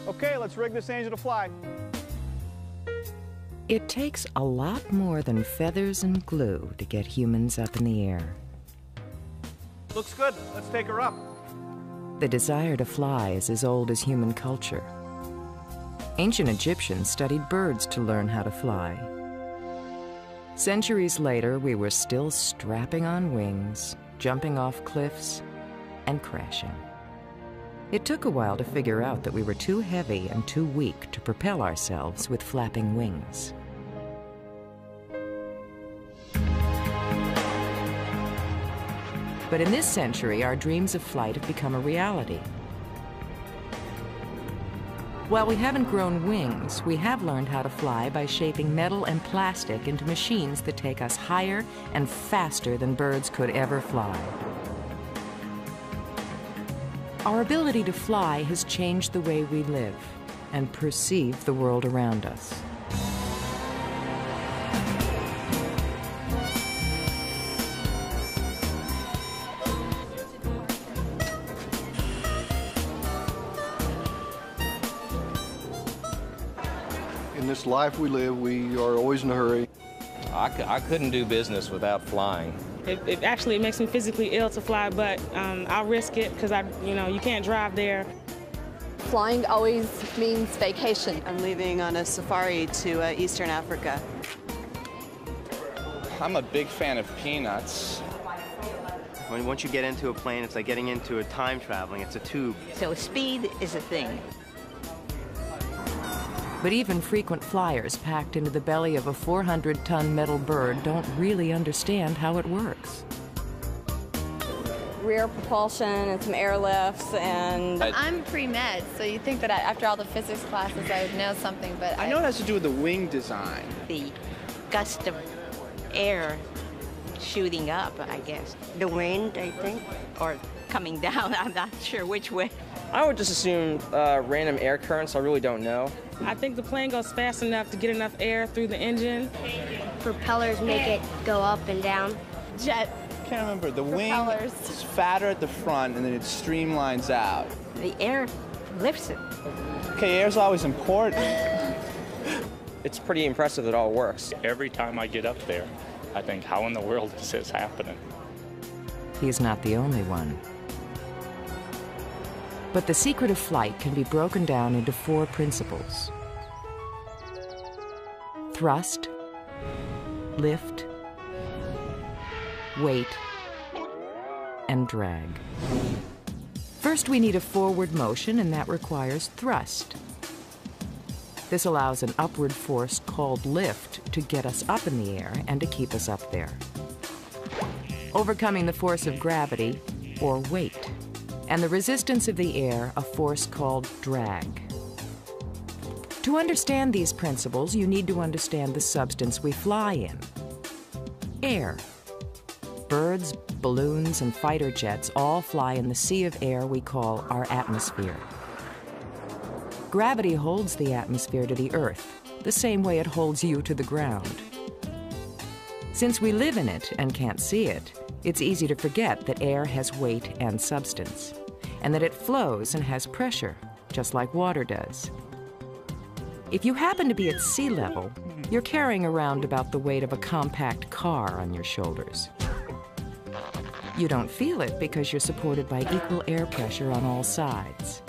Okay, let's rig this angel to fly. It takes a lot more than feathers and glue to get humans up in the air. Looks good. Let's take her up. The desire to fly is as old as human culture. Ancient Egyptians studied birds to learn how to fly. Centuries later, we were still strapping on wings, jumping off cliffs, and crashing. It took a while to figure out that we were too heavy and too weak to propel ourselves with flapping wings. But in this century, our dreams of flight have become a reality. While we haven't grown wings, we have learned how to fly by shaping metal and plastic into machines that take us higher and faster than birds could ever fly. Our ability to fly has changed the way we live and perceive the world around us. In this life we live, we are always in a hurry. I couldn't do business without flying. It actually makes me physically ill to fly, but I'll risk it because you can't drive there. Flying always means vacation. I'm leaving on a safari to Eastern Africa. I'm a big fan of peanuts. Once you get into a plane, it's like getting into a time traveling. It's a tube. So speed is a thing. But even frequent flyers packed into the belly of a 400-ton metal bird don't really understand how it works. Rear propulsion and some airlifts and... I'm pre-med, so you'd think that after all the physics classes I would know something, but I know it has to do with the wing design. The gust of air shooting up, I guess. The wind, I think, or coming down. I'm not sure which way. I would just assume random air currents. I really don't know. I think the plane goes fast enough to get enough air through the engine. Propellers make it go up and down. Jet. I can't remember. The wing is fatter at the front and then it streamlines out. The air lifts it. Okay, air's always important. It's pretty impressive that it all works. Every time I get up there, I think, how in the world is this happening? He's not the only one. But the secret of flight can be broken down into 4 principles: thrust, lift, weight, and drag. First, we need a forward motion, and that requires thrust. This allows an upward force called lift to get us up in the air and to keep us up there. Overcoming the force of gravity, or weight, and the resistance of the air, a force called drag. To understand these principles, you need to understand the substance we fly in: air. Birds, balloons, and fighter jets all fly in the sea of air we call our atmosphere. Gravity holds the atmosphere to the Earth, the same way it holds you to the ground. Since we live in it and can't see it, it's easy to forget that air has weight and substance, and that it flows and has pressure, just like water does. If you happen to be at sea level, you're carrying around about the weight of a compact car on your shoulders. You don't feel it because you're supported by equal air pressure on all sides.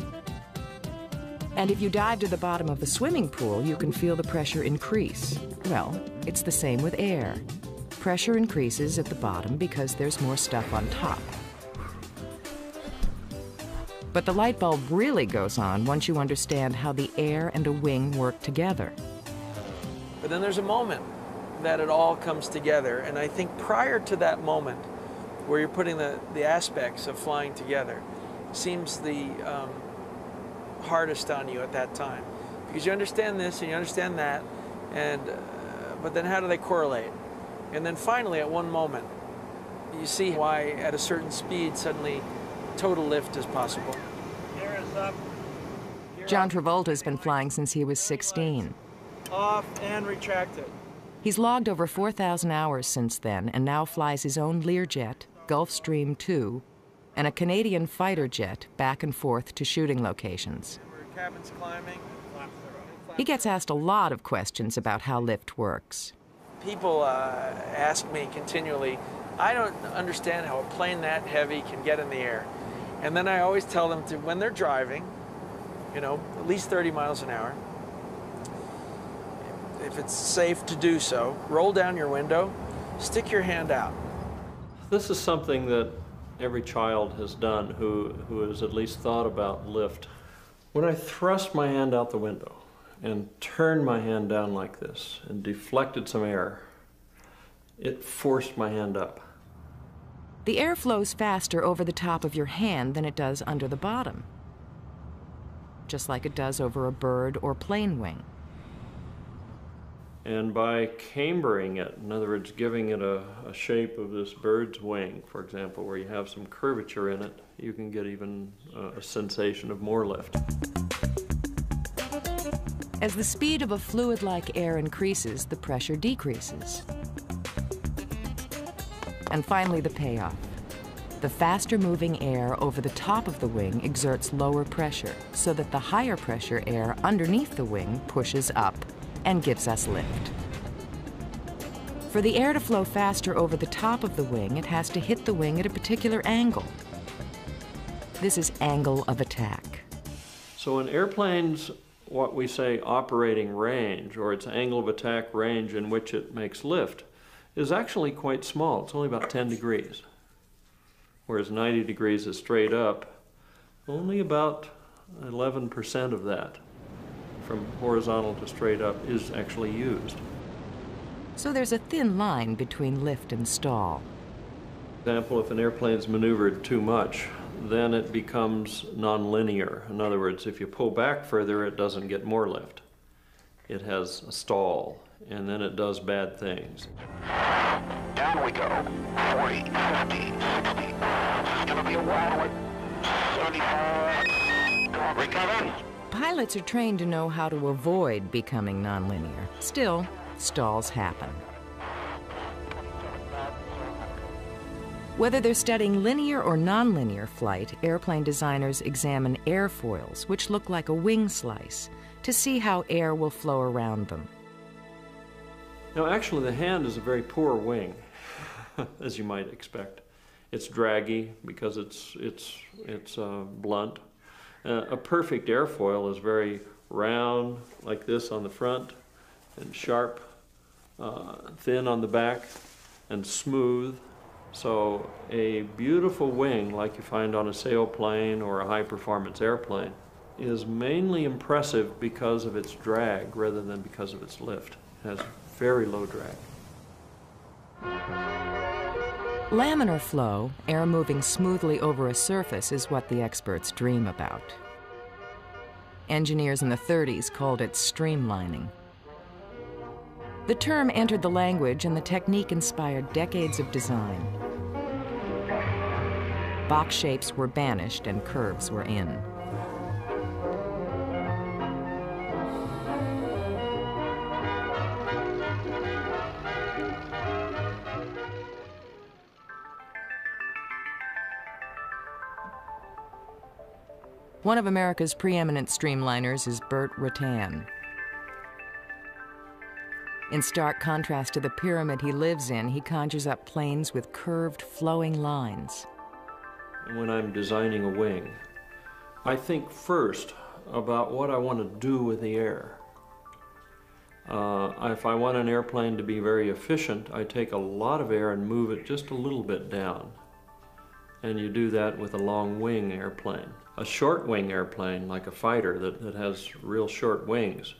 And if you dive to the bottom of the swimming pool, you can feel the pressure increase. Well, it's the same with air. Pressure increases at the bottom because there's more stuff on top. But the light bulb really goes on once you understand how the air and a wing work together. But then there's a moment that it all comes together, and I think prior to that moment, where you're putting the aspects of flying together, seems the hardest on you at that time. Because you understand this and you understand that, and but then how do they correlate? And then finally, at one moment, you see why at a certain speed, suddenly total lift is possible. Air is up. John Travolta's been flying since he was 16. Off and retracted. He's logged over 4,000 hours since then and now flies his own Learjet, Gulfstream II, and a Canadian fighter jet back and forth to shooting locations. cabin's climbing. He gets asked a lot of questions about how lift works. People ask me continually, I don't understand how a plane that heavy can get in the air. And then I always tell them to, when they're driving, you know, at least 30 miles an hour, if it's safe to do so, roll down your window, stick your hand out. This is something that every child has done who has at least thought about lift. When I thrust my hand out the window and turned my hand down like this and deflected some air, it forced my hand up. The air flows faster over the top of your hand than it does under the bottom, just like it does over a bird or plane wing. And by cambering it, in other words, giving it a shape of this bird's wing, for example, where you have some curvature in it, you can get even a sensation of more lift. As the speed of a fluid-like air increases, the pressure decreases. And finally, the payoff. The faster-moving air over the top of the wing exerts lower pressure, so that the higher pressure air underneath the wing pushes up and gives us lift. For the air to flow faster over the top of the wing, it has to hit the wing at a particular angle. This is angle of attack. So in airplanes, what we say operating range, or its angle of attack range in which it makes lift, is actually quite small. It's only about 10 degrees. Whereas 90 degrees is straight up, only about 11% of that from horizontal to straight up is actually used. So there's a thin line between lift and stall. For example, if an airplane's maneuvered too much, then it becomes nonlinear. In other words, if you pull back further, it doesn't get more lift. It has a stall, and then it does bad things. Down we go. 40, 50, 60. It's gonna be a wild one. 75. Come on, recover. Pilots are trained to know how to avoid becoming nonlinear. Still, stalls happen. Whether they're studying linear or nonlinear flight, airplane designers examine airfoils, which look like a wing slice, to see how air will flow around them. Now, actually, the hand is a very poor wing, as you might expect. It's draggy because it's blunt. A perfect airfoil is very round, like this on the front, and sharp, thin on the back, and smooth. So a beautiful wing, like you find on a sailplane or a high-performance airplane, is mainly impressive because of its drag rather than because of its lift. It has very low drag. Laminar flow, air moving smoothly over a surface, is what the experts dream about. Engineers in the 30s called it streamlining. The term entered the language, and the technique inspired decades of design. Box shapes were banished and curves were in. One of America's preeminent streamliners is Burt Rutan. In stark contrast to the pyramid he lives in, he conjures up planes with curved, flowing lines. When I'm designing a wing, I think first about what I want to do with the air. If I want an airplane to be very efficient, I take a lot of air and move it just a little bit down. And you do that with a long wing airplane. A short wing airplane, like a fighter that has real short wings,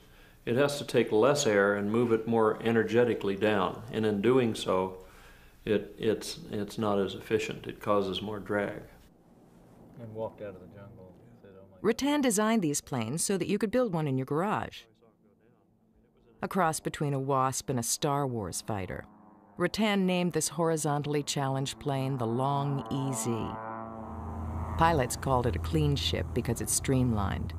it has to take less air and move it more energetically down. And in doing so, it's not as efficient. It causes more drag. And walked out of the jungle. Rutan designed these planes so that you could build one in your garage. A cross between a Wasp and a Star Wars fighter. Rutan named this horizontally challenged plane the Long EZ. Pilots called it a clean ship because it's streamlined.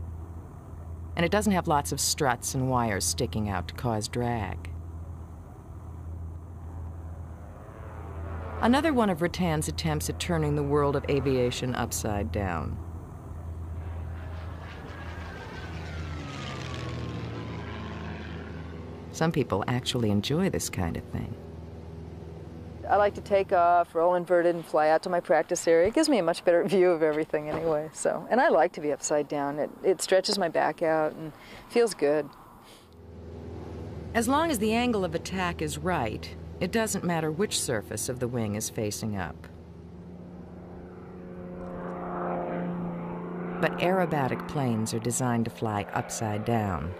And it doesn't have lots of struts and wires sticking out to cause drag. Another one of Rutan's attempts at turning the world of aviation upside down. Some people actually enjoy this kind of thing. I like to take off, roll inverted, and fly out to my practice area. It gives me a much better view of everything anyway. And I like to be upside down. It stretches my back out and feels good. As long as the angle of attack is right, it doesn't matter which surface of the wing is facing up. But aerobatic planes are designed to fly upside down.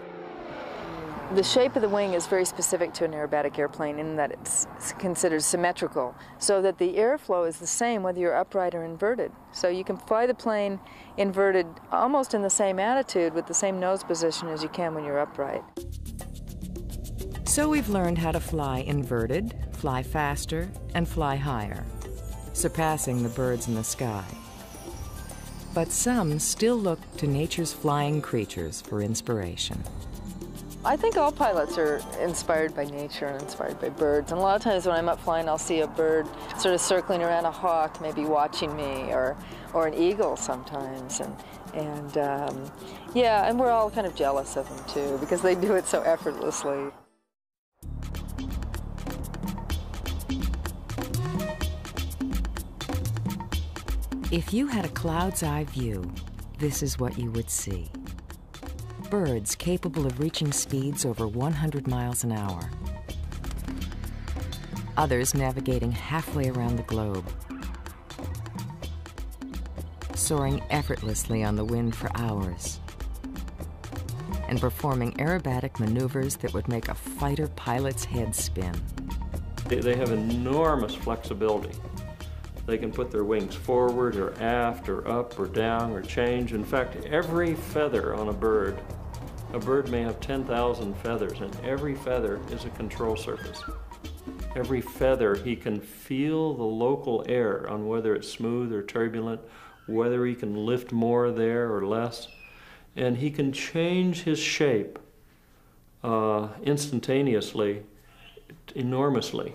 The shape of the wing is very specific to an aerobatic airplane in that it's considered symmetrical, so that the airflow is the same whether you're upright or inverted. So you can fly the plane inverted almost in the same attitude with the same nose position as you can when you're upright. So we've learned how to fly inverted, fly faster, and fly higher, surpassing the birds in the sky. But some still look to nature's flying creatures for inspiration. I think all pilots are inspired by nature and inspired by birds. And a lot of times when I'm up flying, I'll see a bird sort of circling around a hawk, maybe watching me, or an eagle sometimes. Yeah, and we're all kind of jealous of them too, because they do it so effortlessly. If you had a cloud's eye view, this is what you would see. Birds capable of reaching speeds over 100 miles an hour. Others navigating halfway around the globe. Soaring effortlessly on the wind for hours. And performing aerobatic maneuvers that would make a fighter pilot's head spin. They have enormous flexibility. They can put their wings forward or aft or up or down or change. In fact, every feather on a bird may have 10,000 feathers, and every feather is a control surface. Every feather, he can feel the local air on whether it's smooth or turbulent, whether he can lift more there or less, and he can change his shape instantaneously, enormously,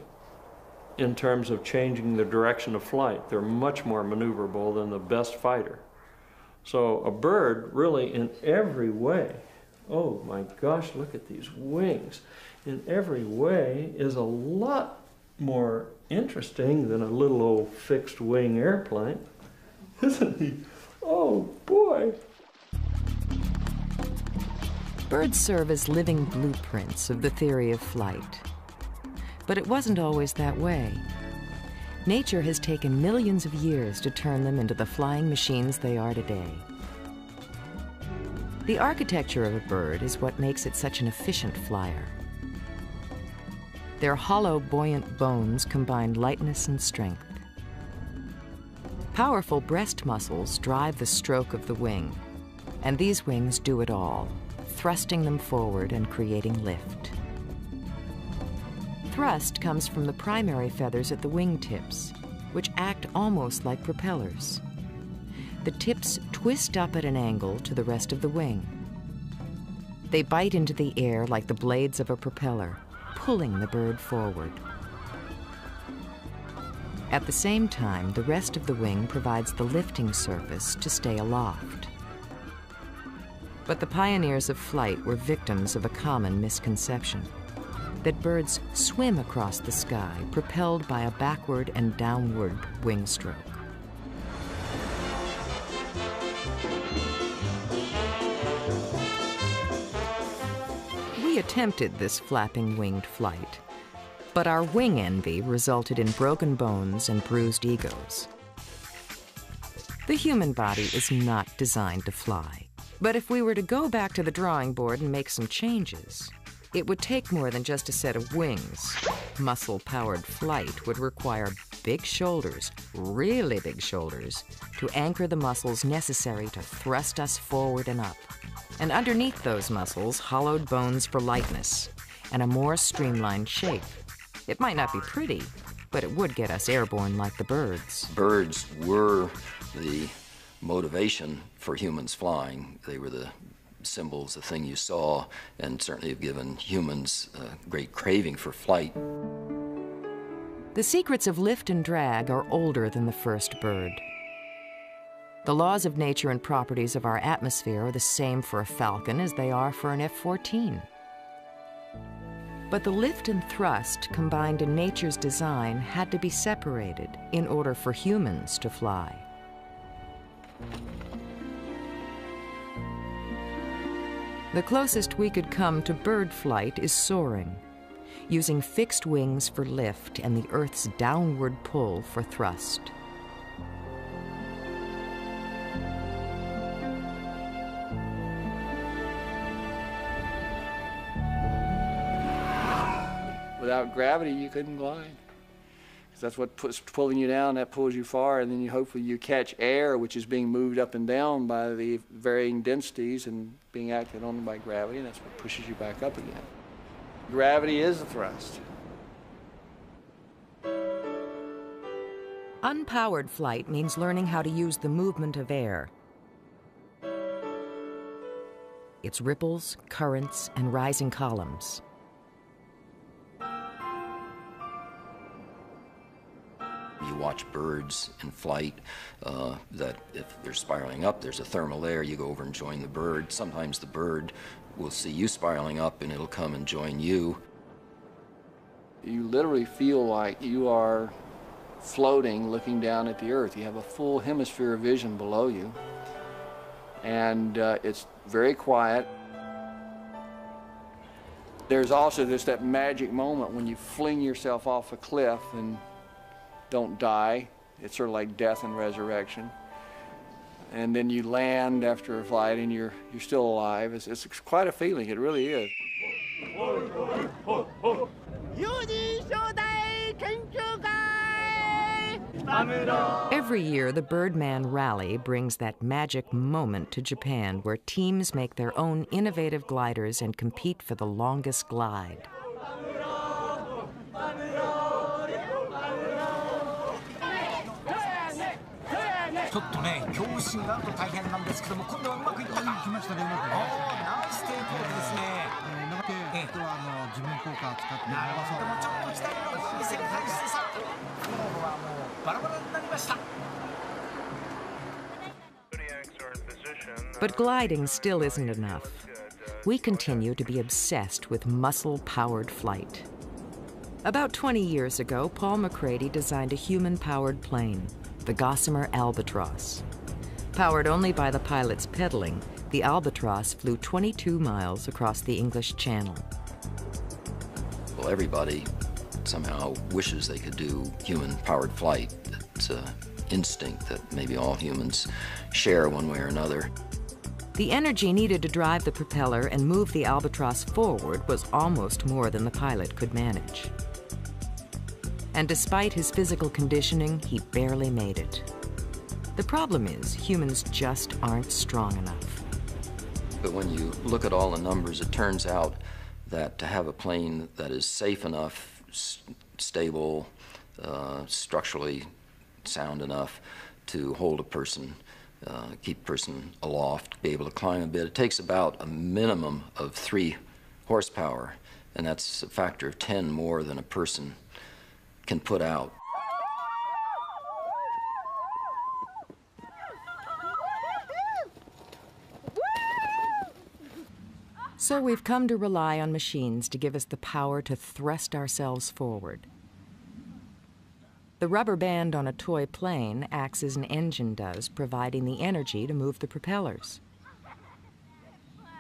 in terms of changing the direction of flight. They're much more maneuverable than the best fighter. So a bird, really, in every way, oh my gosh, look at these wings, in every way is a lot more interesting than a little old fixed wing airplane, isn't he? Oh boy. Birds serve as living blueprints of the theory of flight. But it wasn't always that way. Nature has taken millions of years to turn them into the flying machines they are today. The architecture of a bird is what makes it such an efficient flyer. Their hollow, buoyant bones combine lightness and strength. Powerful breast muscles drive the stroke of the wing, and these wings do it all, thrusting them forward and creating lift. Thrust comes from the primary feathers at the wing tips, which act almost like propellers. The tips twist up at an angle to the rest of the wing. They bite into the air like the blades of a propeller, pulling the bird forward. At the same time, the rest of the wing provides the lifting surface to stay aloft. But the pioneers of flight were victims of a common misconception: that birds swim across the sky, propelled by a backward and downward wing stroke. We attempted this flapping winged flight, but our wing envy resulted in broken bones and bruised egos. The human body is not designed to fly, but if we were to go back to the drawing board and make some changes, it would take more than just a set of wings. Muscle-powered flight would require big shoulders, really big shoulders, to anchor the muscles necessary to thrust us forward and up. And underneath those muscles, hollowed bones for lightness and a more streamlined shape. It might not be pretty, but it would get us airborne like the birds. Birds were the motivation for humans flying. They were the symbols, the thing you saw, and certainly have given humans a great craving for flight. The secrets of lift and drag are older than the first bird. The laws of nature and properties of our atmosphere are the same for a falcon as they are for an F-14. But the lift and thrust combined in nature's design had to be separated in order for humans to fly. The closest we could come to bird flight is soaring, using fixed wings for lift and the Earth's downward pull for thrust. Without gravity, you couldn't glide. Because that's what's pulling you down, that pulls you far, and then hopefully you catch air, which is being moved up and down by the varying densities and being acted on by gravity, and that's what pushes you back up again. Gravity is the thrust. Unpowered flight means learning how to use the movement of air. Its ripples, currents, and rising columns. You watch birds in flight, that if they're spiraling up, there's a thermal layer, you go over and join the bird. Sometimes the bird will see you spiraling up and it'll come and join you. You literally feel like you are floating, looking down at the Earth. You have a full hemisphere of vision below you, and it's very quiet. There's also just that magic moment when you fling yourself off a cliff and don't die. It's sort of like death and resurrection. And then you land after a flight and you're still alive. It's quite a feeling, it really is. Every year, the Birdman Rally brings that magic moment to Japan where teams make their own innovative gliders and compete for the longest glide. But gliding still isn't enough. We continue to be obsessed with muscle-powered flight. About 20 years ago, Paul McCrady designed a human-powered plane, the Gossamer Albatross. Powered only by the pilot's pedaling, the Albatross flew 22 miles across the English Channel. Well, everybody somehow wishes they could do human-powered flight. It's an instinct that maybe all humans share one way or another. The energy needed to drive the propeller and move the Albatross forward was almost more than the pilot could manage. And despite his physical conditioning, he barely made it. The problem is, humans just aren't strong enough. But when you look at all the numbers, it turns out that to have a plane that is safe enough, stable, structurally sound enough to hold a person, keep a person aloft, be able to climb a bit, it takes about a minimum of 3 horsepower, and that's a factor of 10 more than a person can put out. So we've come to rely on machines to give us the power to thrust ourselves forward. The rubber band on a toy plane acts as an engine does, providing the energy to move the propellers.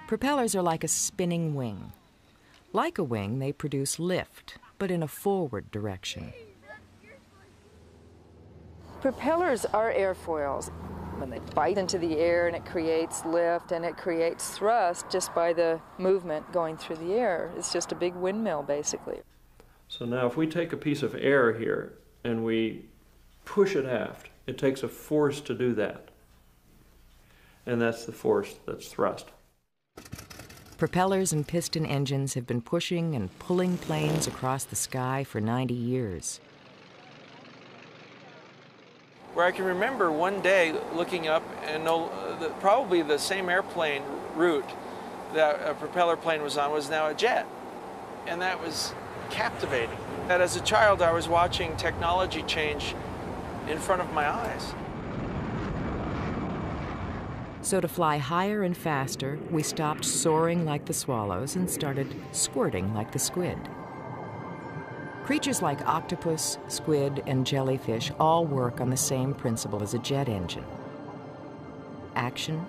Propellers are like a spinning wing. Like a wing, they produce lift, but in a forward direction. Propellers are airfoils. When they bite into the air and it creates lift and it creates thrust just by the movement going through the air. It's just a big windmill, basically. So now if we take a piece of air here and we push it aft, it takes a force to do that. And that's the force that's thrust. Propellers and piston engines have been pushing and pulling planes across the sky for 90 years. Where I can remember one day looking up and know probably the same airplane route that a propeller plane was on was now a jet. And that was captivating. That as a child I was watching technology change in front of my eyes. So to fly higher and faster, we stopped soaring like the swallows and started squirting like the squid. Creatures like octopus, squid, and jellyfish all work on the same principle as a jet engine: action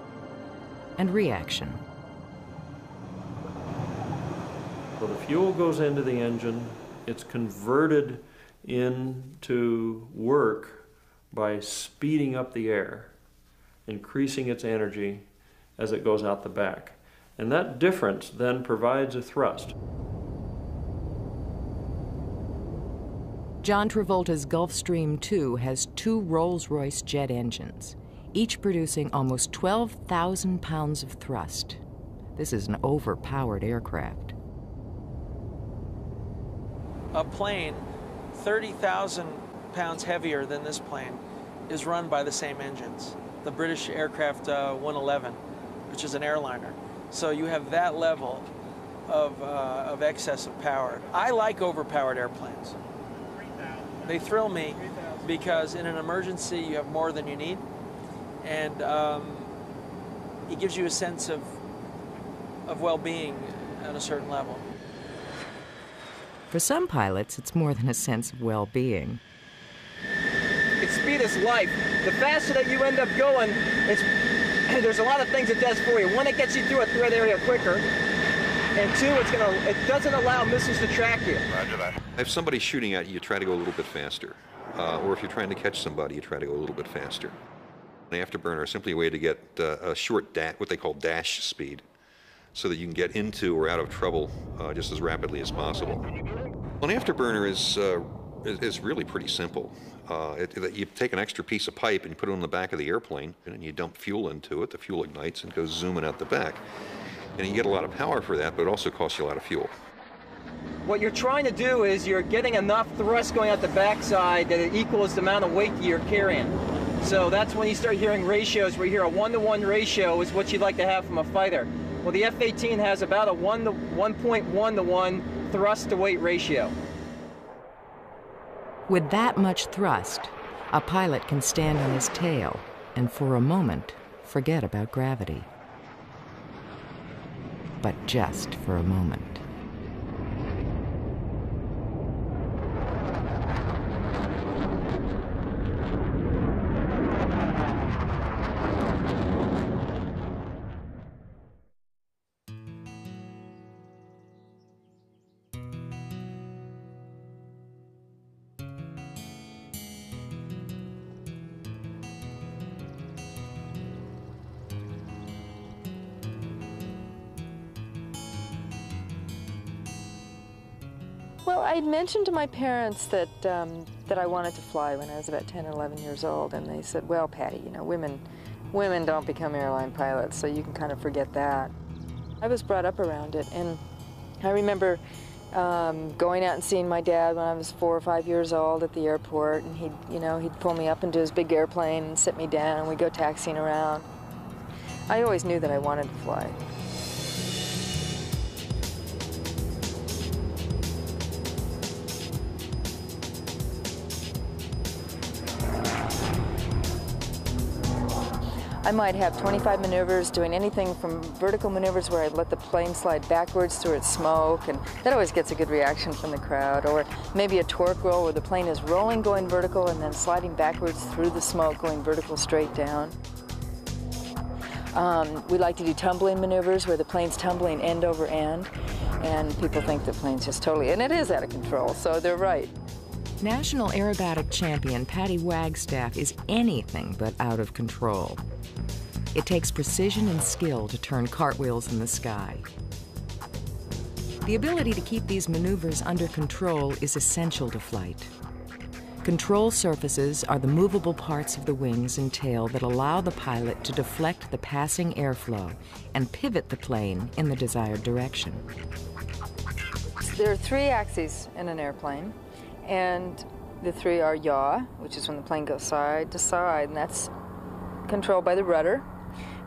and reaction. So the fuel goes into the engine, it's converted into work by speeding up the air, increasing its energy as it goes out the back. And that difference then provides a thrust. John Travolta's Gulfstream II has 2 Rolls-Royce jet engines, each producing almost 12,000 pounds of thrust. This is an overpowered aircraft. A plane 30,000 pounds heavier than this plane is run by the same engines. The British aircraft 111, which is an airliner. So you have that level of excess of power. I like overpowered airplanes. They thrill me because in an emergency you have more than you need, and it gives you a sense of well-being at a certain level. For some pilots, it's more than a sense of well-being. Speed is life. The faster that you end up going, there's a lot of things it does for you. One, it gets you through a threat area quicker, and 2, it doesn't allow missiles to track you. Roger that. If somebody's shooting at you, you try to go a little bit faster. Or if you're trying to catch somebody, you try to go a little bit faster. An afterburner is simply a way to get a short what they call dash speed, so that you can get into or out of trouble just as rapidly as possible. Well, an afterburner is really pretty simple. You take an extra piece of pipe and you put it on the back of the airplane, and you dump fuel into it. The fuel ignites and goes zooming out the back. And you get a lot of power for that, but it also costs you a lot of fuel. What you're trying to do is you're getting enough thrust going out the backside that it equals the amount of weight that you're carrying. So that's when you start hearing ratios where you hear a 1-to-1 ratio is what you'd like to have from a fighter. Well, the F-18 has about a 1.1-to-1 thrust-to-weight ratio. With that much thrust, a pilot can stand on his tail and for a moment forget about gravity. But just for a moment. Well, I'd mentioned to my parents that that I wanted to fly when I was about 10 or 11 years old, and they said, well, Patty, you know, women don't become airline pilots, so you can kind of forget that. I was brought up around it, and I remember going out and seeing my dad when I was 4 or 5 years old at the airport, and he'd pull me up into his big airplane and sit me down, and we'd go taxiing around. I always knew that I wanted to fly. I might have 25 maneuvers, doing anything from vertical maneuvers where I'd let the plane slide backwards through its smoke, and that always gets a good reaction from the crowd. Or maybe a torque roll where the plane is rolling going vertical and then sliding backwards through the smoke going vertical straight down. We like to do tumbling maneuvers where the plane's tumbling end over end, and people think the plane's just totally, and it is out of control, so they're right. National aerobatic champion Patty Wagstaff is anything but out of control. It takes precision and skill to turn cartwheels in the sky. The ability to keep these maneuvers under control is essential to flight. Control surfaces are the movable parts of the wings and tail that allow the pilot to deflect the passing airflow and pivot the plane in the desired direction. There are 3 axes in an airplane, and the 3 are yaw, which is when the plane goes side to side, and that's controlled by the rudder.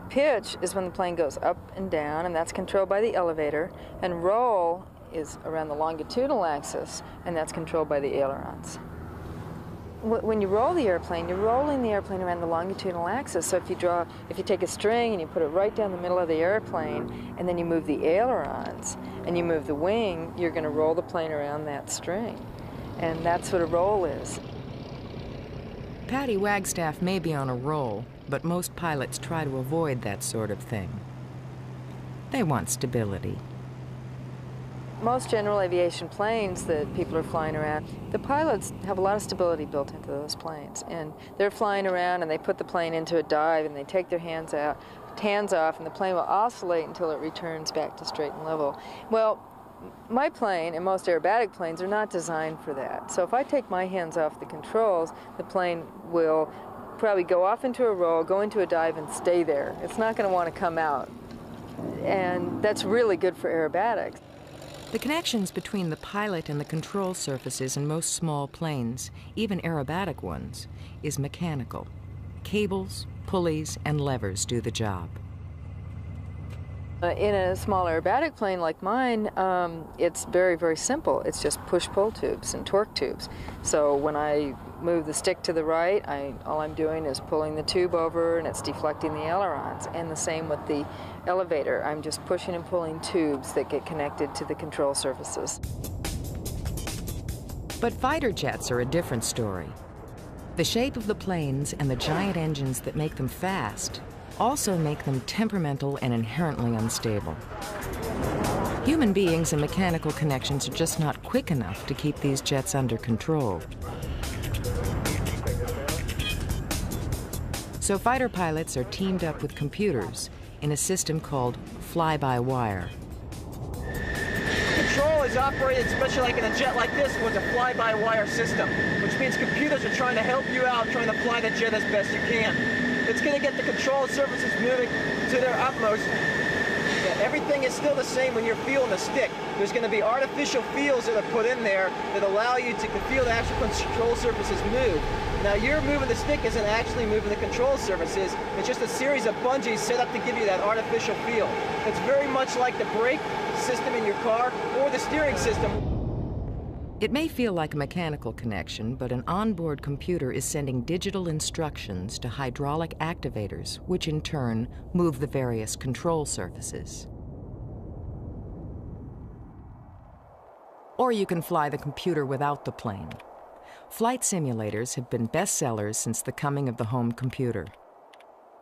Pitch is when the plane goes up and down, and that's controlled by the elevator. And roll is around the longitudinal axis, and that's controlled by the ailerons. When you roll the airplane, you're rolling the airplane around the longitudinal axis. So if you take a string and you put it right down the middle of the airplane, and then you move the ailerons, and you move the wing, you're going to roll the plane around that string. And that's what a roll is. Patty Wagstaff may be on a roll, but most pilots try to avoid that sort of thing. They want stability. Most general aviation planes that people are flying around, the pilots have a lot of stability built into those planes. And they're flying around and they put the plane into a dive and they take their hands off, and the plane will oscillate until it returns back to straight and level. Well, my plane and most aerobatic planes are not designed for that. So if I take my hands off the controls, the plane will probably go off into a roll, go into a dive, and stay there. It's not going to want to come out. And that's really good for aerobatics. The connections between the pilot and the control surfaces in most small planes, even aerobatic ones, is mechanical. Cables, pulleys, and levers do the job. In a small aerobatic plane like mine, it's very, very simple. It's just push-pull tubes and torque tubes. So when I move the stick to the right, all I'm doing is pulling the tube over and it's deflecting the ailerons. And the same with the elevator. I'm just pushing and pulling tubes that get connected to the control surfaces. But fighter jets are a different story. The shape of the planes and the giant engines that make them fast also make them temperamental and inherently unstable. Human beings and mechanical connections are just not quick enough to keep these jets under control. So fighter pilots are teamed up with computers in a system called fly-by-wire. Control is operated, especially like in a jet like this, with a fly-by-wire system, which means computers are trying to help you out, trying to fly the jet as best you can. It's going to get the control surfaces moving to their utmost. Everything is still the same when you're feeling the stick. There's going to be artificial feels that are put in there that allow you to feel the actual control surfaces move. Now, you're moving the stick isn't actually moving the control surfaces. It's just a series of bungees set up to give you that artificial feel. It's very much like the brake system in your car or the steering system. It may feel like a mechanical connection, but an onboard computer is sending digital instructions to hydraulic activators, which in turn move the various control surfaces. Or you can fly the computer without the plane. Flight simulators have been bestsellers since the coming of the home computer.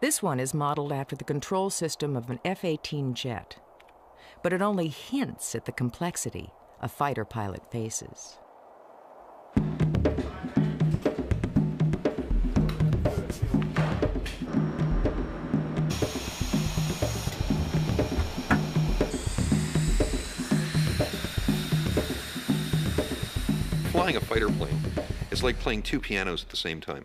This one is modeled after the control system of an F-18 jet, but it only hints at the complexity a fighter pilot faces. Flying a fighter plane is like playing two pianos at the same time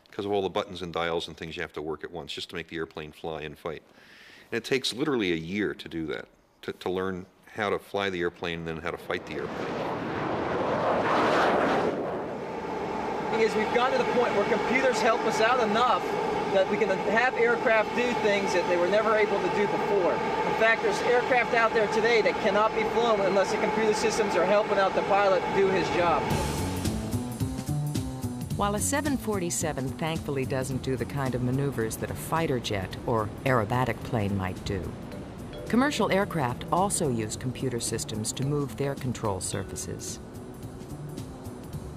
because of all the buttons and dials and things you have to work at once just to make the airplane fly and fight. And it takes literally a year to do that, to learn how to fly the airplane and then how to fight the airplane. Is we've gotten to the point where computers help us out enough that we can have aircraft do things that they were never able to do before. In fact, there's aircraft out there today that cannot be flown unless the computer systems are helping out the pilot do his job. While a 747 thankfully doesn't do the kind of maneuvers that a fighter jet or aerobatic plane might do, commercial aircraft also use computer systems to move their control surfaces.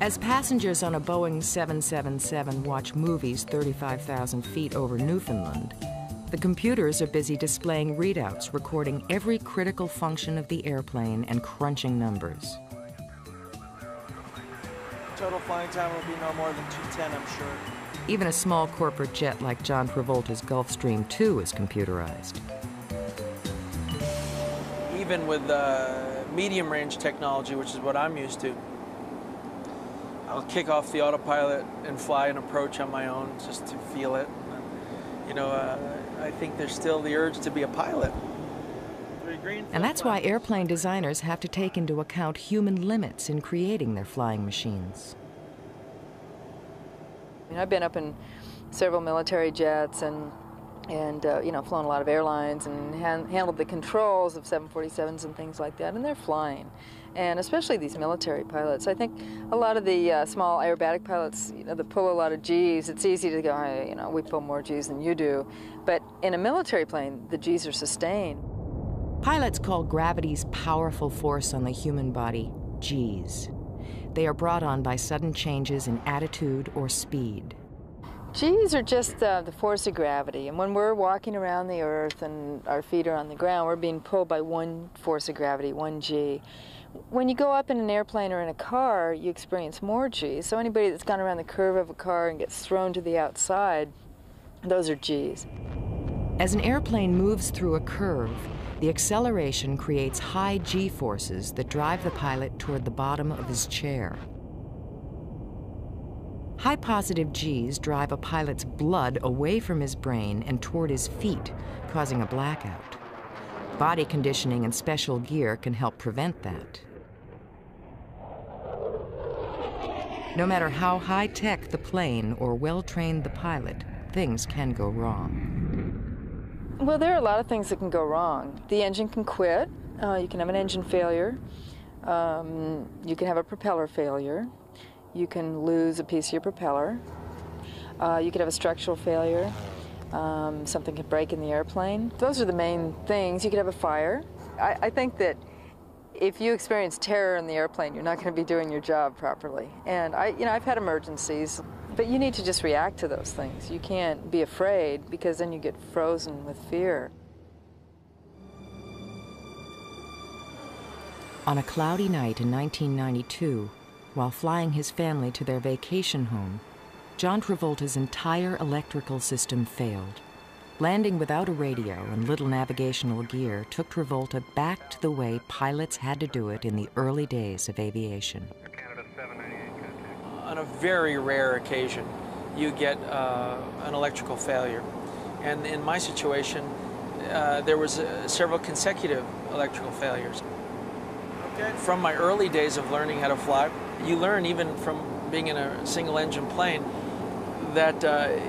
As passengers on a Boeing 777 watch movies 35,000 feet over Newfoundland, the computers are busy displaying readouts recording every critical function of the airplane and crunching numbers. Total flying time will be no more than 210, I'm sure. Even a small corporate jet like John Travolta's Gulfstream II is computerized. Even with medium range technology, which is what I'm used to, I'll kick off the autopilot and fly an approach on my own just to feel it. You know, I think there's still the urge to be a pilot. And that's why airplane designers have to take into account human limits in creating their flying machines. I've been up in several military jets and you know, flown a lot of airlines and handled the controls of 747s and things like that, and they're flying. And especially these military pilots. I think a lot of the small aerobatic pilots, you know, that pull a lot of Gs, it's easy to go, hey, you know, we pull more Gs than you do. But in a military plane, the Gs are sustained. Pilots call gravity's powerful force on the human body Gs. they are brought on by sudden changes in attitude or speed. G's are just the force of gravity, and when we're walking around the Earth and our feet are on the ground, we're being pulled by one force of gravity, one G. When you go up in an airplane or in a car, you experience more G's. So anybody that's gone around the curve of a car and gets thrown to the outside, those are G's. As an airplane moves through a curve, the acceleration creates high G forces that drive the pilot toward the bottom of his chair. High positive G's drive a pilot's blood away from his brain and toward his feet, causing a blackout. Body conditioning and special gear can help prevent that. No matter how high-tech the plane or well-trained the pilot, things can go wrong. Well, there are a lot of things that can go wrong. The engine can quit. You can have an engine failure. You can have a propeller failure. You can lose a piece of your propeller. You could have a structural failure. Something could break in the airplane. Those are the main things. You could have a fire. I think that if you experience terror in the airplane, you're not going to be doing your job properly. And I've had emergencies, but you need to just react to those things. You can't be afraid, because then you get frozen with fear. On a cloudy night in 1992, while flying his family to their vacation home, John Travolta's entire electrical system failed. Landing without a radio and little navigational gear took Travolta back to the way pilots had to do it in the early days of aviation. On a very rare occasion, you get an electrical failure. And in my situation, there was several consecutive electrical failures. From my early days of learning how to fly, you learn even from being in a single-engine plane that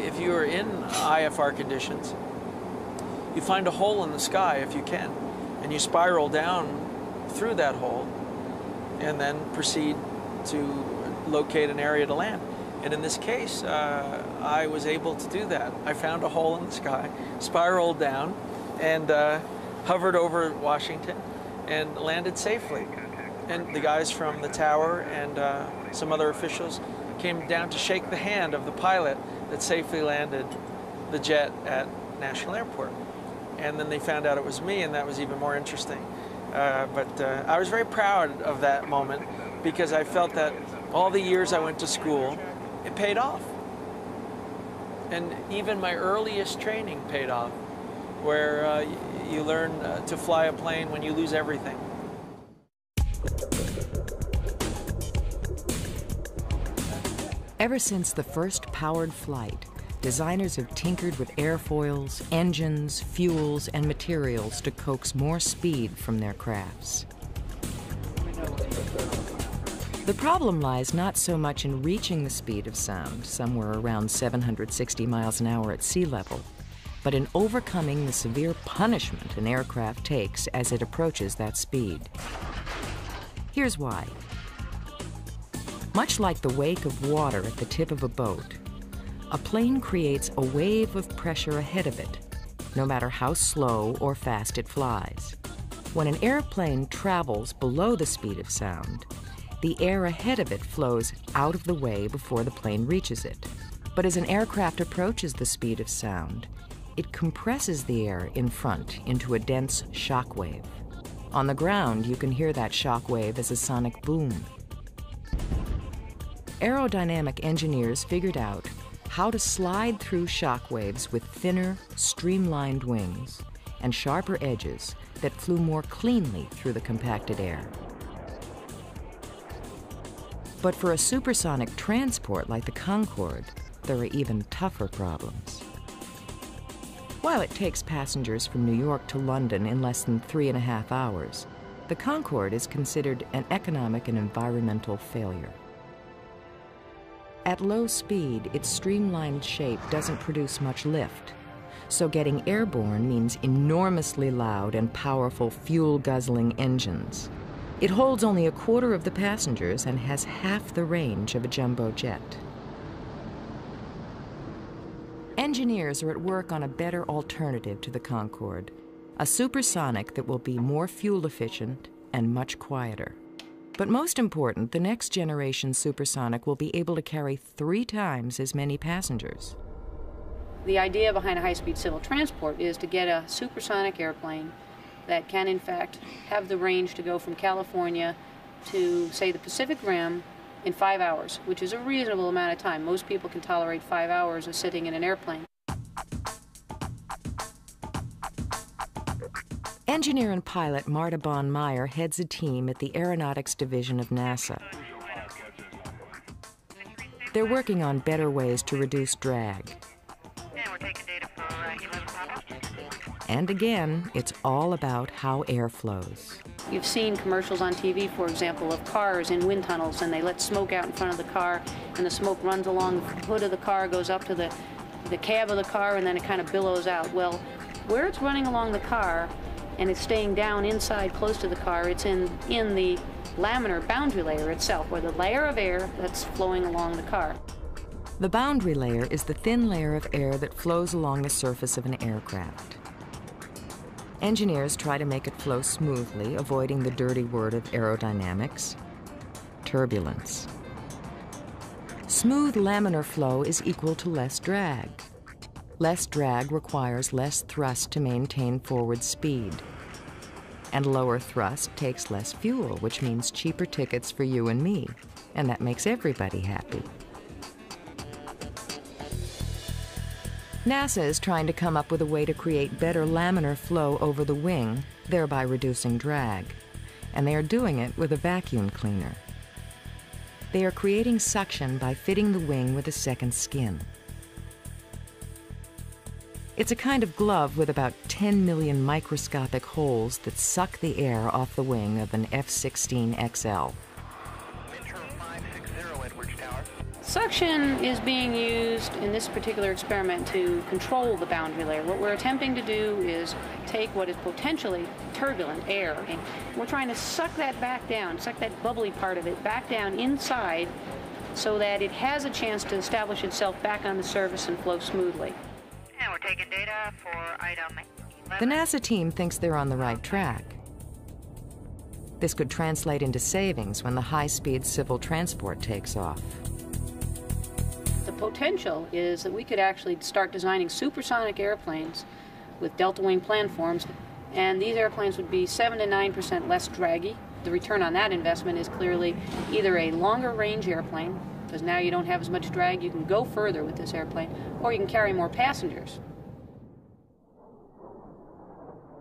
if you are in IFR conditions, you find a hole in the sky if you can, and you spiral down through that hole and then proceed to locate an area to land. And in this case, I was able to do that. I found a hole in the sky, spiraled down, and hovered over Washington and landed safely. And the guys from the tower and some other officials came down to shake the hand of the pilot that safely landed the jet at National Airport. And then they found out it was me, and that was even more interesting. But I was very proud of that moment, because I felt that all the years I went to school, it paid off. And even my earliest training paid off, where you learn to fly a plane when you lose everything. Ever since the first powered flight, designers have tinkered with airfoils, engines, fuels, and materials to coax more speed from their crafts. The problem lies not so much in reaching the speed of sound, somewhere around 760 miles an hour at sea level, but in overcoming the severe punishment an aircraft takes as it approaches that speed. Here's why. Much like the wake of water at the tip of a boat, a plane creates a wave of pressure ahead of it, no matter how slow or fast it flies. When an airplane travels below the speed of sound, the air ahead of it flows out of the way before the plane reaches it. But as an aircraft approaches the speed of sound, it compresses the air in front into a dense shock wave. On the ground, you can hear that shock wave as a sonic boom. Aerodynamic engineers figured out how to slide through shock waves with thinner, streamlined wings and sharper edges that flew more cleanly through the compacted air. But for a supersonic transport like the Concorde, there are even tougher problems. While it takes passengers from New York to London in less than 3.5 hours, the Concorde is considered an economic and environmental failure. At low speed, its streamlined shape doesn't produce much lift, so getting airborne means enormously loud and powerful fuel-guzzling engines. It holds only 1/4 of the passengers and has half the range of a jumbo jet. Engineers are at work on a better alternative to the Concorde, a supersonic that will be more fuel efficient and much quieter. But most important, the next generation supersonic will be able to carry 3 times as many passengers. The idea behind a high-speed civil transport is to get a supersonic airplane that can, in fact, have the range to go from California to, say, the Pacific Rim in 5 hours, which is a reasonable amount of time. Most people can tolerate 5 hours of sitting in an airplane. Engineer and pilot Marta Bon Meyer heads a team at the Aeronautics Division of NASA. They're working on better ways to reduce drag. And again, it's all about how air flows. You've seen commercials on TV, for example, of cars in wind tunnels, and they let smoke out in front of the car, and the smoke runs along the hood of the car, goes up to the cab of the car, and then it kind of billows out. Well, where it's running along the car, and it's staying down inside close to the car, it's in the laminar boundary layer itself, or the layer of air that's flowing along the car. The boundary layer is the thin layer of air that flows along the surface of an aircraft. Engineers try to make it flow smoothly, avoiding the dirty word of aerodynamics, turbulence. Smooth laminar flow is equal to less drag. Less drag requires less thrust to maintain forward speed. And lower thrust takes less fuel, which means cheaper tickets for you and me. And that makes everybody happy. NASA is trying to come up with a way to create better laminar flow over the wing, thereby reducing drag. And they are doing it with a vacuum cleaner. They are creating suction by fitting the wing with a second skin. It's a kind of glove with about 10 million microscopic holes that suck the air off the wing of an F-16XL. Suction is being used in this particular experiment to control the boundary layer. What we're attempting to do is take what is potentially turbulent air, and we're trying to suck that back down, suck that bubbly part of it back down inside so that it has a chance to establish itself back on the surface and flow smoothly. And we're taking data for item 11. The NASA team thinks they're on the right track. This could translate into savings when the high-speed civil transport takes off. The potential is that we could actually start designing supersonic airplanes with delta wing planforms, and these airplanes would be 7 to 9% less draggy. The return on that investment is clearly either a longer range airplane, because now you don't have as much drag, you can go further with this airplane, or you can carry more passengers.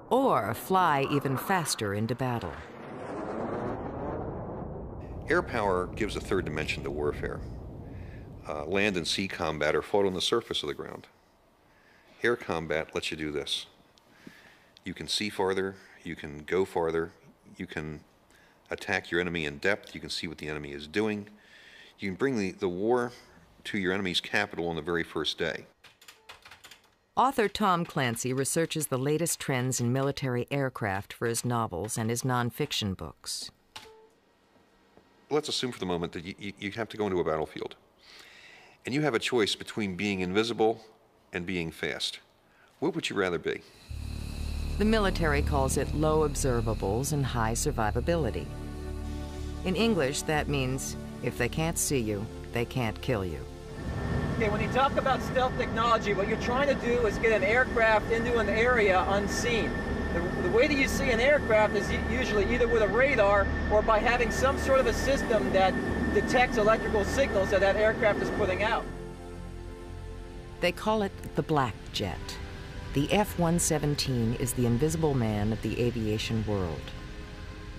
Or fly even faster into battle. Air power gives a third dimension to warfare. Land and sea combat are fought on the surface of the ground. Air combat lets you do this. You can see farther, you can go farther, you can attack your enemy in depth, you can see what the enemy is doing. You can bring the war to your enemy's capital on the very first day. Author Tom Clancy researches the latest trends in military aircraft for his novels and his nonfiction books. Let's assume for the moment that you have to go into a battlefield. And you have a choice between being invisible and being fast. What would you rather be? The military calls it low observables and high survivability. In English, that means if they can't see you, they can't kill you. Okay, when you talk about stealth technology, what you're trying to do is get an aircraft into an area unseen. The way that you see an aircraft is usually either with a radar or by having some sort of a system that detects electrical signals that aircraft is putting out. They call it the black jet. The F-117 is the invisible man of the aviation world.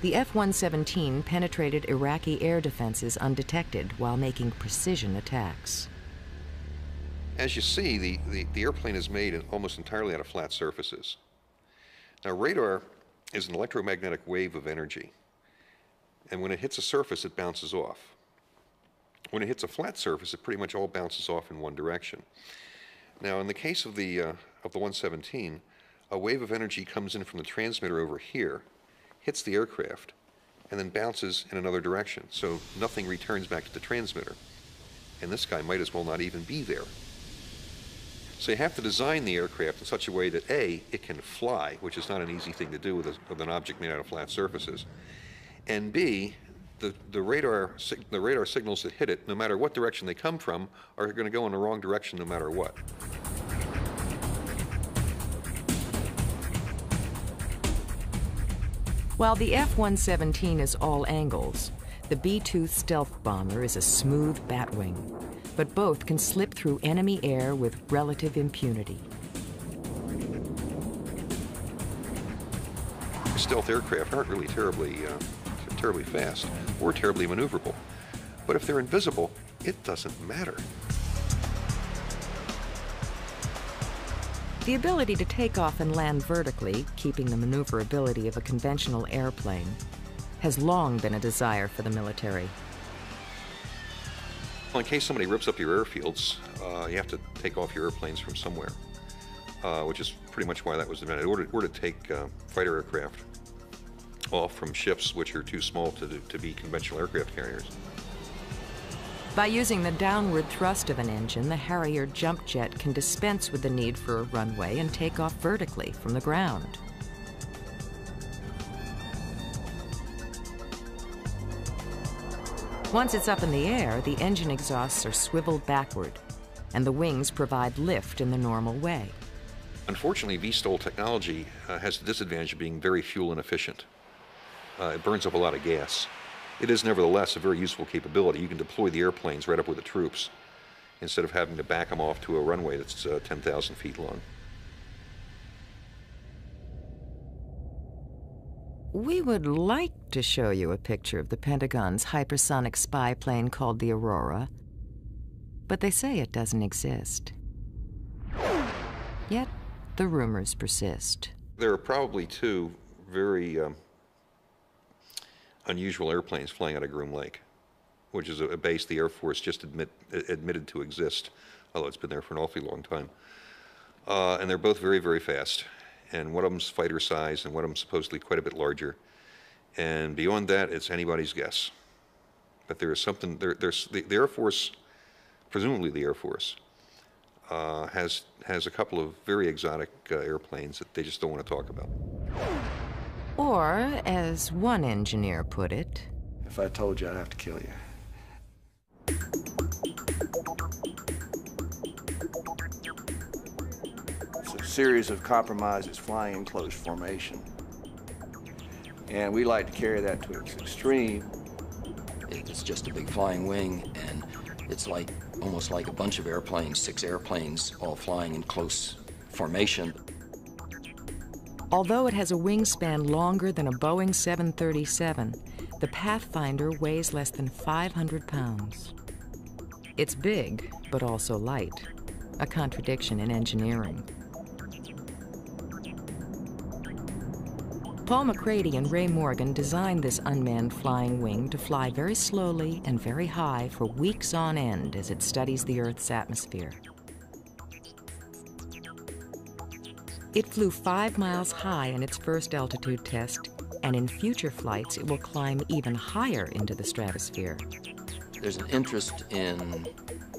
The F-117 penetrated Iraqi air defenses undetected while making precision attacks. As you see, the airplane is made almost entirely out of flat surfaces. Now, radar is an electromagnetic wave of energy, and when it hits a surface, it bounces off. When it hits a flat surface, it pretty much all bounces off in one direction. Now, in the case of the 117, a wave of energy comes in from the transmitter over here, hits the aircraft, and then bounces in another direction, so nothing returns back to the transmitter. And this guy might as well not even be there. So you have to design the aircraft in such a way that A, it can fly, which is not an easy thing to do with an object made out of flat surfaces, and B, the radar signals that hit it, no matter what direction they come from, are going to go in the wrong direction no matter what. While the F-117 is all angles, the B-2 stealth bomber is a smooth batwing, but both can slip through enemy air with relative impunity. Stealth aircraft aren't really terribly fast or terribly maneuverable, but if they're invisible, it doesn't matter. The ability to take off and land vertically, keeping the maneuverability of a conventional airplane, has long been a desire for the military. Well, in case somebody rips up your airfields, you have to take off your airplanes from somewhere, which is pretty much why that was invented, or to take fighter aircraft off from ships which are too small to be conventional aircraft carriers. By using the downward thrust of an engine, the Harrier jump jet can dispense with the need for a runway and take off vertically from the ground. Once it's up in the air, the engine exhausts are swiveled backward, and the wings provide lift in the normal way. Unfortunately, VSTOL technology has the disadvantage of being very fuel inefficient. It burns up a lot of gas. It is nevertheless a very useful capability. You can deploy the airplanes right up with the troops instead of having to back them off to a runway that's 10,000 feet long. We would like to show you a picture of the Pentagon's hypersonic spy plane called the Aurora, but they say it doesn't exist. Yet, the rumors persist. There are probably two very unusual airplanes flying out of Groom Lake, which is a base the Air Force just admitted to exist, although it's been there for an awfully long time. And they're both very, very fast. And one of them's fighter size, and one of them's supposedly quite a bit larger. And beyond that, it's anybody's guess. But there is something, the Air Force, presumably the Air Force, has a couple of very exotic airplanes that they just don't want to talk about. Or, as one engineer put it, if I told you, I'd have to kill you. It's a series of compromises flying in close formation. And we like to carry that to its extreme. It's just a big flying wing, and it's like almost like a bunch of airplanes, 6 airplanes, all flying in close formation. Although it has a wingspan longer than a Boeing 737, the Pathfinder weighs less than 500 pounds. It's big, but also light, a contradiction in engineering. Paul McCrady and Ray Morgan designed this unmanned flying wing to fly very slowly and very high for weeks on end as it studies the Earth's atmosphere. It flew 5 miles high in its first altitude test, and in future flights it will climb even higher into the stratosphere. There's an interest in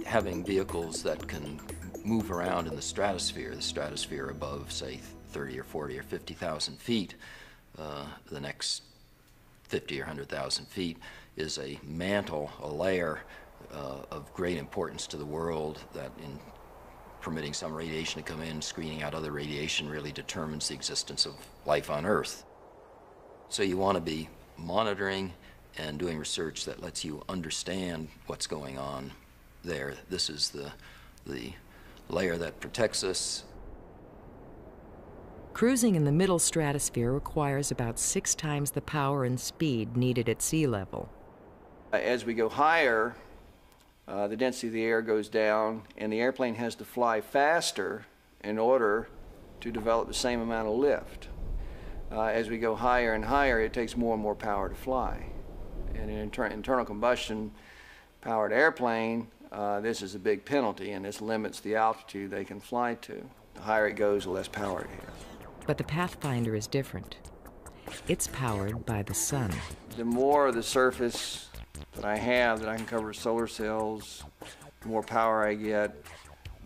having vehicles that can move around in the stratosphere above, say, 30 or 40 or 50,000 feet. The next 50 or 100,000 feet is a mantle, a layer of great importance to the world that in permitting some radiation to come in, screening out other radiation really determines the existence of life on Earth. So you want to be monitoring and doing research that lets you understand what's going on there. This is the layer that protects us. Cruising in the middle stratosphere requires about 6 times the power and speed needed at sea level. As we go higher, the density of the air goes down, and the airplane has to fly faster in order to develop the same amount of lift. As we go higher and higher, it takes more and more power to fly. In an internal combustion powered airplane, this is a big penalty, and this limits the altitude they can fly to. The higher it goes, the less power it has. But the Pathfinder is different. It's powered by the sun. The more of the surface that I have that I can cover with solar cells, the more power I get,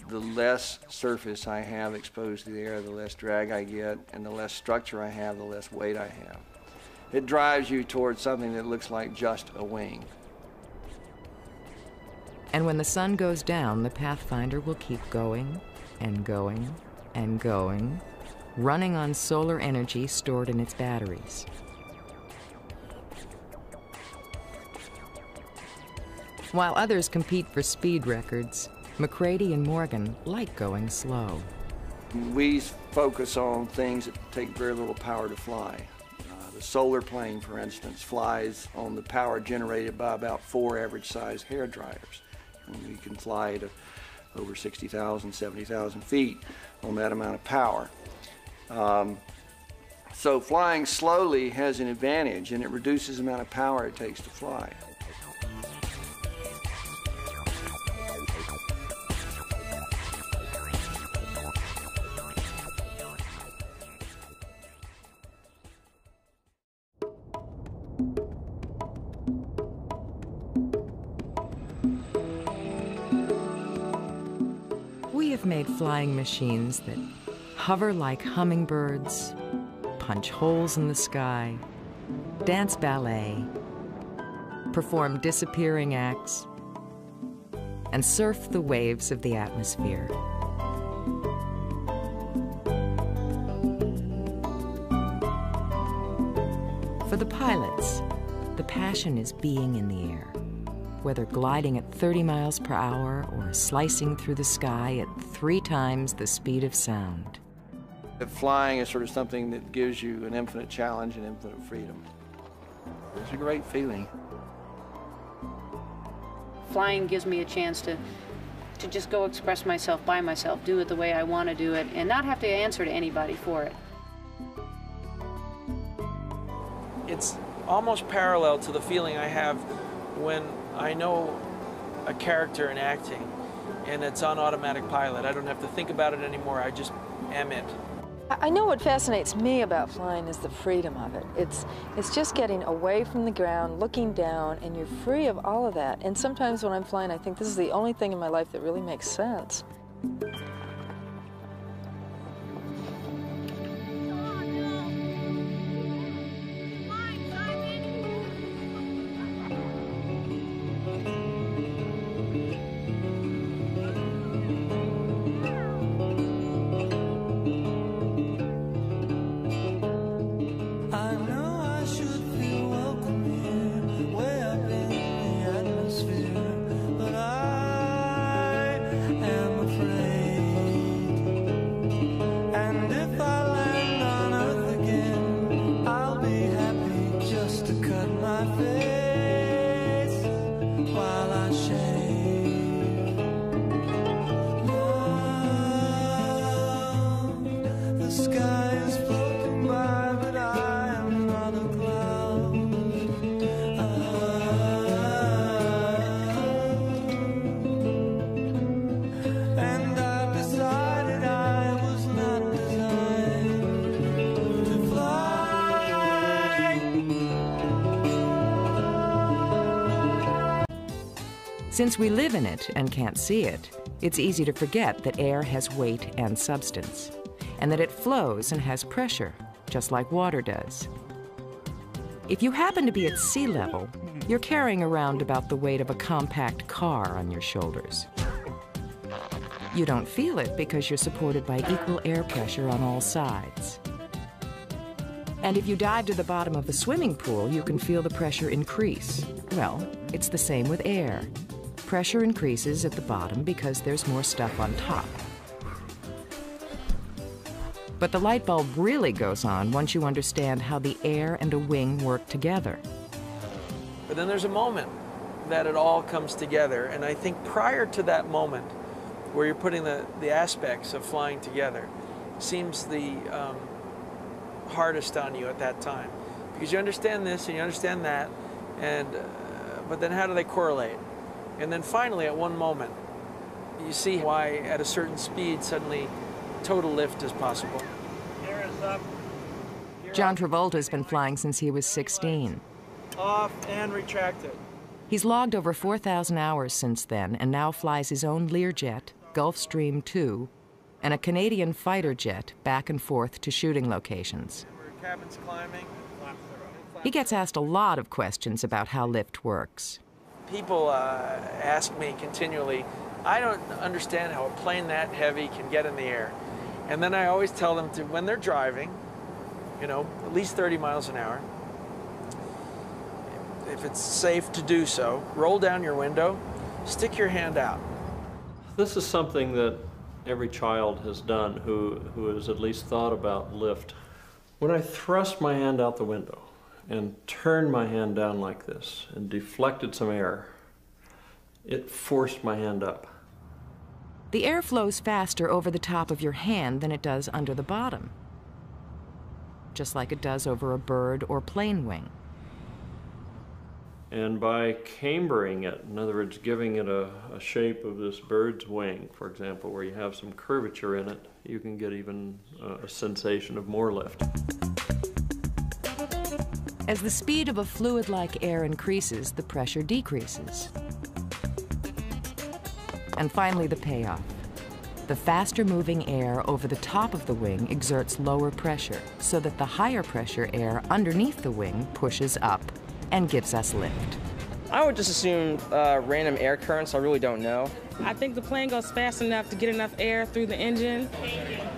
the less surface I have exposed to the air, the less drag I get, and the less structure I have, the less weight I have. it drives you towards something that looks like just a wing. And when the sun goes down, the Pathfinder will keep going and going and going, running on solar energy stored in its batteries. While others compete for speed records, McCready and Morgan like going slow. We focus on things that take very little power to fly. The solar plane, for instance, flies on the power generated by about 4 average-sized hair dryers. And we can fly to over 60,000, 70,000 feet on that amount of power. So flying slowly has an advantage, and it reduces the amount of power it takes to fly. We have made flying machines that hover like hummingbirds, punch holes in the sky, dance ballet, perform disappearing acts, and surf the waves of the atmosphere. For the pilots, the passion is being in the air, whether gliding at 30 miles per hour or slicing through the sky at 3 times the speed of sound. Flying is sort of something that gives you an infinite challenge and infinite freedom. It's a great feeling. Flying gives me a chance to just go express myself by myself, do it the way I want to do it, and not have to answer to anybody for it. It's almost parallel to the feeling I have when I know a character in acting and it's on automatic pilot. I don't have to think about it anymore. I just am it. I know what fascinates me about flying is the freedom of it. It's just getting away from the ground, looking down, and you're free of all of that. And sometimes when I'm flying, I think this is the only thing in my life that really makes sense. Since we live in it and can't see it, it's easy to forget that air has weight and substance, and that it flows and has pressure, just like water does. If you happen to be at sea level, you're carrying around about the weight of a compact car on your shoulders. You don't feel it because you're supported by equal air pressure on all sides. And if you dive to the bottom of the swimming pool, you can feel the pressure increase. Well, it's the same with air. Pressure increases at the bottom because there's more stuff on top. But the light bulb really goes on once you understand how the air and a wing work together. But then there's a moment that it all comes together, and I think prior to that moment where you're putting the aspects of flying together seems the hardest on you at that time, because you understand this and you understand that, and but then how do they correlate? And then finally, at one moment, you see why at a certain speed suddenly total lift is possible. Gear is up. John Travolta's been flying since he was 16. Off and retracted. He's logged over 4,000 hours since then and now flies his own Learjet, Gulfstream II, and a Canadian fighter jet back and forth to shooting locations. Cabin's climbing. He gets asked a lot of questions about how lift works. People ask me continually, I don't understand how a plane that heavy can get in the air. And then I always tell them to, when they're driving, you know, at least 30 miles an hour, if it's safe to do so, roll down your window, stick your hand out. This is something that every child has done who has at least thought about lift. When I thrust my hand out the window and turned my hand down like this and deflected some air, it forced my hand up. The air flows faster over the top of your hand than it does under the bottom, just like it does over a bird or plane wing. And by cambering it, in other words, giving it a shape of this bird's wing, for example, where you have some curvature in it, you can get even a sensation of more lift. As the speed of a fluid-like air increases, the pressure decreases. And finally, the payoff. The faster-moving air over the top of the wing exerts lower pressure, so that the higher pressure air underneath the wing pushes up and gives us lift. I would just assume random air currents. I really don't know. I think the plane goes fast enough to get enough air through the engine.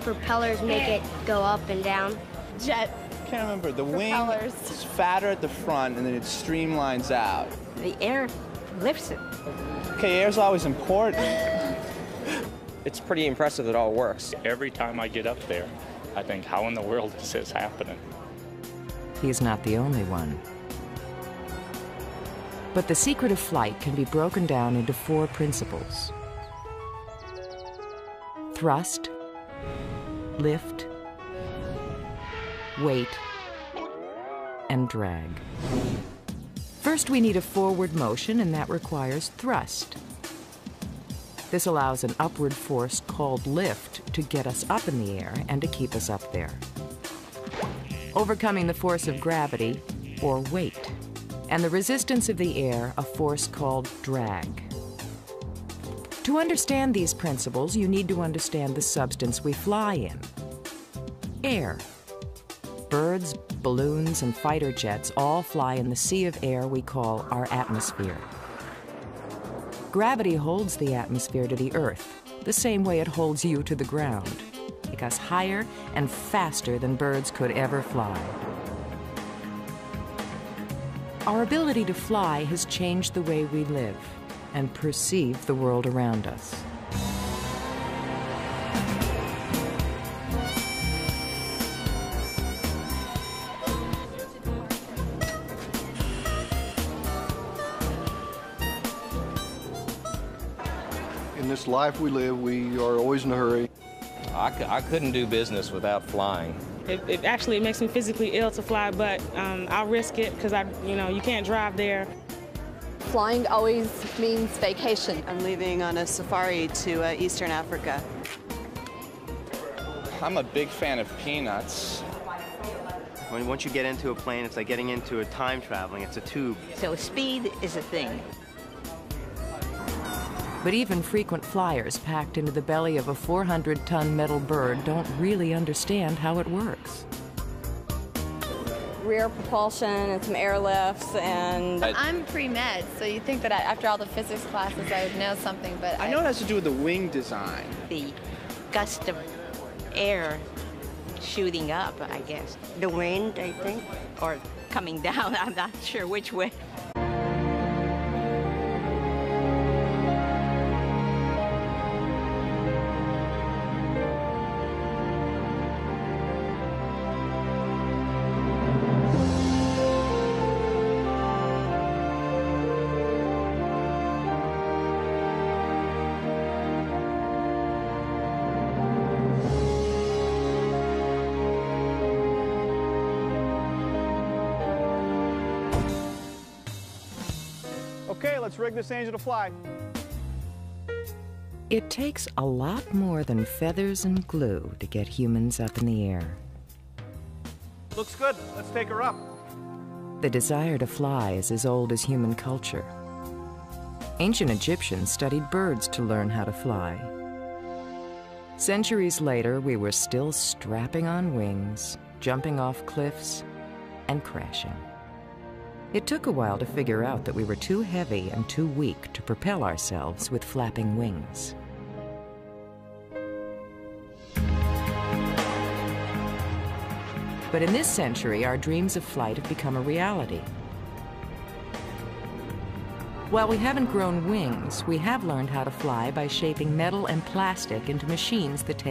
Propellers make it go up and down. Jet. Can't remember. The Propellers. wing is fatter at the front and then it streamlines out. The air lifts it. Okay, air's always important. It's pretty impressive that it all works. Every time I get up there, I think, how in the world is this happening? He's not the only one. But the secret of flight can be broken down into 4 principles: thrust, lift, weight, and drag. First, we need a forward motion, and that requires thrust. This allows an upward force called lift to get us up in the air and to keep us up there. Overcoming the force of gravity, or weight, and the resistance of the air, a force called drag. To understand these principles, you need to understand the substance we fly in: air. Birds, balloons, and fighter jets all fly in the sea of air we call our atmosphere. Gravity holds the atmosphere to the Earth, the same way it holds you to the ground, because higher and faster than birds could ever fly. Our ability to fly has changed the way we live and perceive the world around us. In this life we live, we are always in a hurry. I couldn't do business without flying. It actually makes me physically ill to fly, but I'll risk it because you can't drive there. Flying always means vacation. I'm leaving on a safari to Eastern Africa. I'm a big fan of peanuts. Once you get into a plane, it's like getting into a time traveling. It's a tube. So speed is a thing. But even frequent flyers packed into the belly of a 400-ton metal bird don't really understand how it works. Rear propulsion and some airlifts and... I'm pre-med, so you'd think that after all the physics classes I would know something, but I know it has to do with the wing design. The gust of air shooting up, I guess. The wind, I think. Or coming down, I'm not sure which way. Okay, let's rig this angel to fly. It takes a lot more than feathers and glue to get humans up in the air. Looks good. Let's take her up. The desire to fly is as old as human culture. Ancient Egyptians studied birds to learn how to fly. Centuries later, we were still strapping on wings, jumping off cliffs, and crashing. It took a while to figure out that we were too heavy and too weak to propel ourselves with flapping wings. But in this century, our dreams of flight have become a reality. While we haven't grown wings, we have learned how to fly by shaping metal and plastic into machines that take